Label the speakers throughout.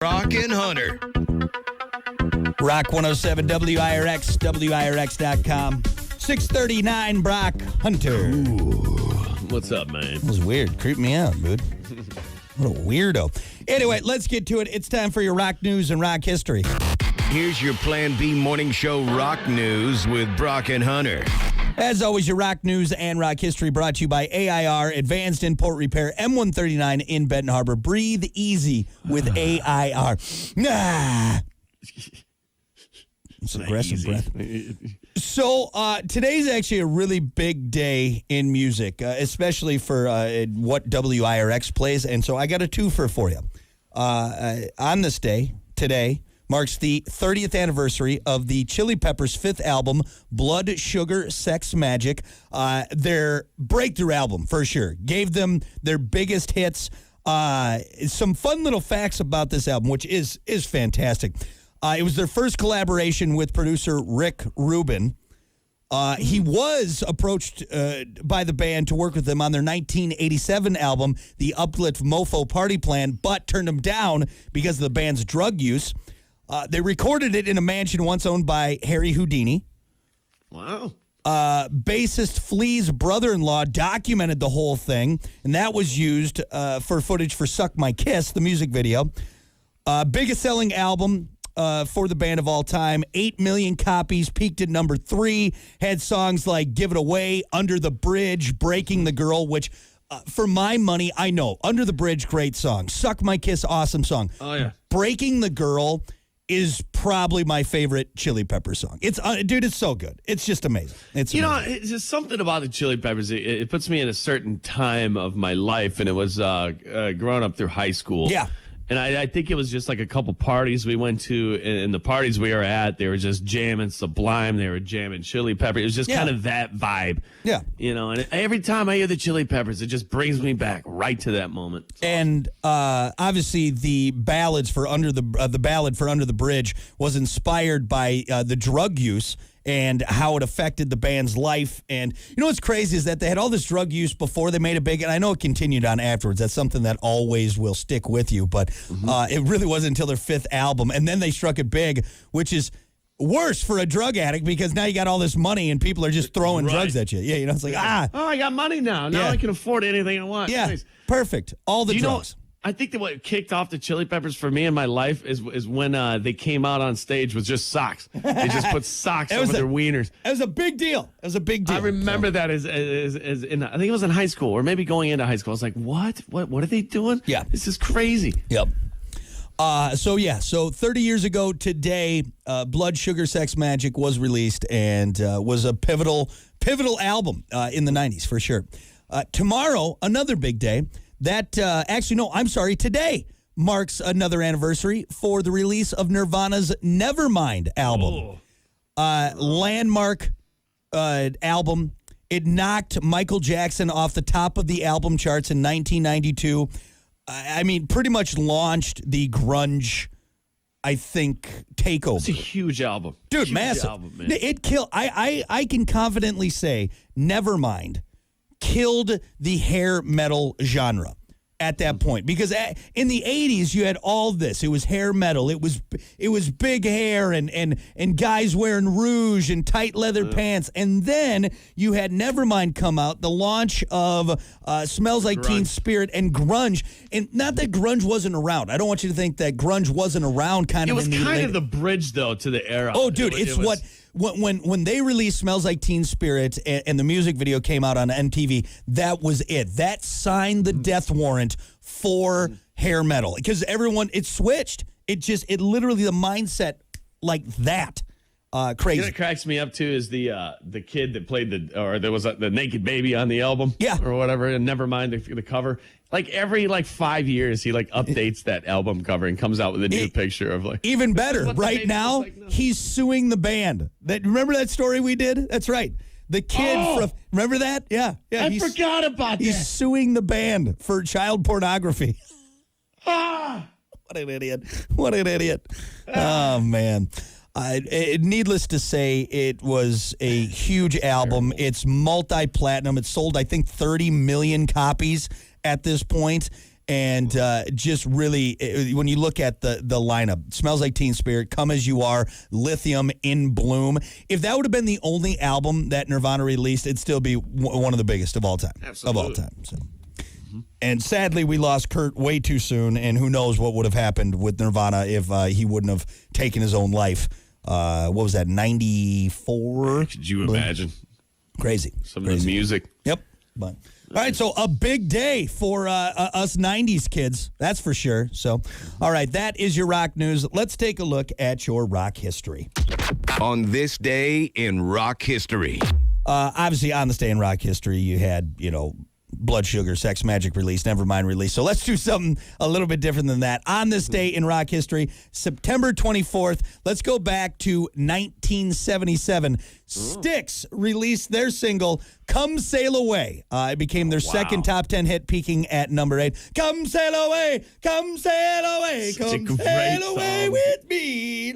Speaker 1: Brock and Hunter.
Speaker 2: Rock 107 WIRX, WIRX.com. 639 Brock Hunter.
Speaker 3: Ooh, what's up, man?
Speaker 2: That was weird. Creeped me out, dude. What a weirdo. Anyway, let's get to it. It's time for your rock news and rock history.
Speaker 1: Here's your Plan B morning show rock news with Brock and Hunter.
Speaker 2: As always, your rock news and rock history brought to you by AIR, Advanced Import Repair, M139 in Benton Harbor. Breathe easy with AIR. It's aggressive breath. So today's actually a really big day in music, especially for what WIRX plays. And so I got a twofer for you. On this day, today, marks the 30th anniversary of the Chili Peppers' fifth album, Blood, Sugar, Sex, Magic. Their breakthrough album, for sure. Gave them their biggest hits. Some fun little facts about this album, which is fantastic. It was their first collaboration with producer Rick Rubin. He was approached by the band to work with them on their 1987 album, The Uplift Mofo Party Plan, but turned them down because of the band's drug use. They recorded it in a mansion once owned by Harry Houdini.
Speaker 3: Wow.
Speaker 2: Bassist Flea's brother-in-law documented the whole thing, and that was used for footage for Suck My Kiss, the music video. Biggest selling album for the band of all time, 8 million copies, peaked at number 3, had songs like Give It Away, Under the Bridge, Breaking the Girl, which, for my money, I know. Under the Bridge, great song. Suck My Kiss, awesome song.
Speaker 3: Oh, yeah.
Speaker 2: Breaking the Girl is probably my favorite Chili Pepper song. It's dude, it's so good. It's just amazing. It's amazing.
Speaker 3: It's just something about the Chili Peppers. It puts me in a certain time of my life, and it was growing up through high school.
Speaker 2: Yeah.
Speaker 3: And I think it was just like a couple parties we went to, and the parties we were at, they were just jamming Sublime. They were jamming Chili Peppers. It was just kind of that vibe. Yeah. You know, and every time I hear the Chili Peppers, it just brings me back right to that moment.
Speaker 2: And obviously, the ballads for the ballad for Under the Bridge was inspired by the drug use and how it affected the band's life. And you know what's crazy is that they had all this drug use before they made it big, and I know it continued on afterwards. That's something that always will stick with you, but it really wasn't until their fifth album, and then they struck it big, which is worse for a drug addict because now you got all this money and people are just throwing drugs at you. Yeah, you know, it's like,
Speaker 3: oh, I got money now. Now I can afford anything I want.
Speaker 2: Yeah, nice. Perfect. All the drugs.
Speaker 3: I think that what kicked off the Chili Peppers for me in my life is when they came out on stage with just socks. They just put socks over their wieners.
Speaker 2: It was a big deal. It was a big deal.
Speaker 3: I remember that as in, I think it was in high school or maybe going into high school. I was like, what are they doing?
Speaker 2: Yeah.
Speaker 3: This is crazy.
Speaker 2: Yep. So 30 years ago today, Blood, Sugar, Sex, Magic was released and was a pivotal album in the 90s for sure. Tomorrow, another big day. Today marks another anniversary for the release of Nirvana's Nevermind album. Landmark album. It knocked Michael Jackson off the top of the album charts in 1992. I mean, pretty much launched the grunge, I think, takeover.
Speaker 3: It's a huge album.
Speaker 2: Dude,
Speaker 3: huge
Speaker 2: massive.
Speaker 3: Album, man.
Speaker 2: It killed. I can confidently say Nevermind killed the hair metal genre at that point, because in the 80s you had all this. It was hair metal. It was big hair and guys wearing rouge and tight leather pants. And then you had Nevermind come out, the launch of Smells Like Teen Spirit and grunge. And not that grunge wasn't around. I don't want you to think that grunge wasn't around.
Speaker 3: It was kind of the bridge though to the era.
Speaker 2: Oh, dude, when they released Smells Like Teen Spirit and the music video came out on MTV, that was it. That signed the death warrant for hair metal because it switched. It literally the mindset like that. Crazy.
Speaker 3: You know what cracks me up too is the kid that played there was the naked baby on the album, or whatever, and Nevermind the cover. Like every 5 years, he updates that album cover and comes out with a new picture of
Speaker 2: even better. Right now, he's suing the band. Remember that story we did? That's right. The kid remember that? Yeah.
Speaker 3: I forgot about that.
Speaker 2: He's suing the band for child pornography. What an idiot! What an idiot! Oh man. Needless to say, it was a huge album. It's multi-platinum. It sold, I think, 30 million copies at this point. And just really, when you look at the lineup, Smells Like Teen Spirit, Come As You Are, Lithium, In Bloom. If that would have been the only album that Nirvana released, it'd still be one of the biggest of all time.
Speaker 3: Absolutely.
Speaker 2: Of all time. So. And sadly, we lost Kurt way too soon, and who knows what would have happened with Nirvana if he wouldn't have taken his own life. What was that, 94?
Speaker 3: Could you imagine?
Speaker 2: Crazy.
Speaker 3: Some of the music.
Speaker 2: Yep. But, all right, so a big day for us 90s kids, that's for sure. So, all right, that is your rock news. Let's take a look at your rock history.
Speaker 1: On this day in rock history.
Speaker 2: Obviously, on this day in rock history, you had, Blood Sugar, Sex Magic release, Nevermind release. So let's do something a little bit different than that. On this day in rock history, September 24th, let's go back to 1977. Styx released their single, Come Sail Away. It became their second top 10 hit, peaking at number 8. Come sail away, come sail away, come sail away with me.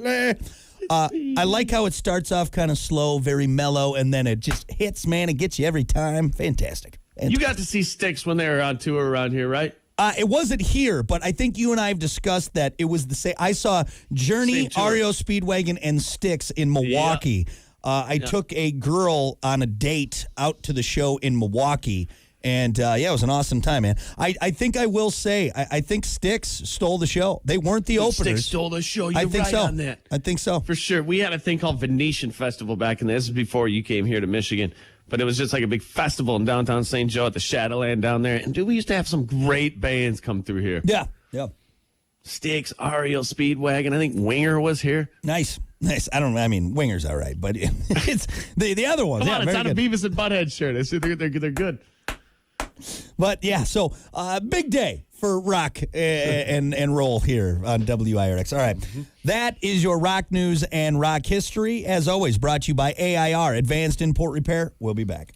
Speaker 2: I like how it starts off kind of slow, very mellow, and then it just hits, man. It gets you every time. Fantastic.
Speaker 3: You got to see Styx when they were on tour around here, right?
Speaker 2: It wasn't here, but I think you and I have discussed that it was the same. I saw Journey, REO Speedwagon, and Styx in Milwaukee. I took a girl on a date out to the show in Milwaukee, and it was an awesome time, man. I think I will say, I think Styx stole the show. They weren't the openers.
Speaker 3: Styx stole the show. You're
Speaker 2: I think
Speaker 3: right
Speaker 2: so.
Speaker 3: on that.
Speaker 2: I think so.
Speaker 3: For sure. We had a thing called Venetian Festival back in this is before you came here to Michigan. But it was just like a big festival in downtown St. Joe at the Shadowland down there. And, dude, we used to have some great bands come through here.
Speaker 2: Yeah.
Speaker 3: Styx, REO Speedwagon. I think Winger was here.
Speaker 2: Nice. Winger's all right, but it's the other ones.
Speaker 3: Come on, it's on a Beavis and Butthead shirt. They're good.
Speaker 2: But, so big day for rock and roll here on WIRX. All right. That is your rock news and rock history. As always, brought to you by AIR, Advanced Import Repair. We'll be back.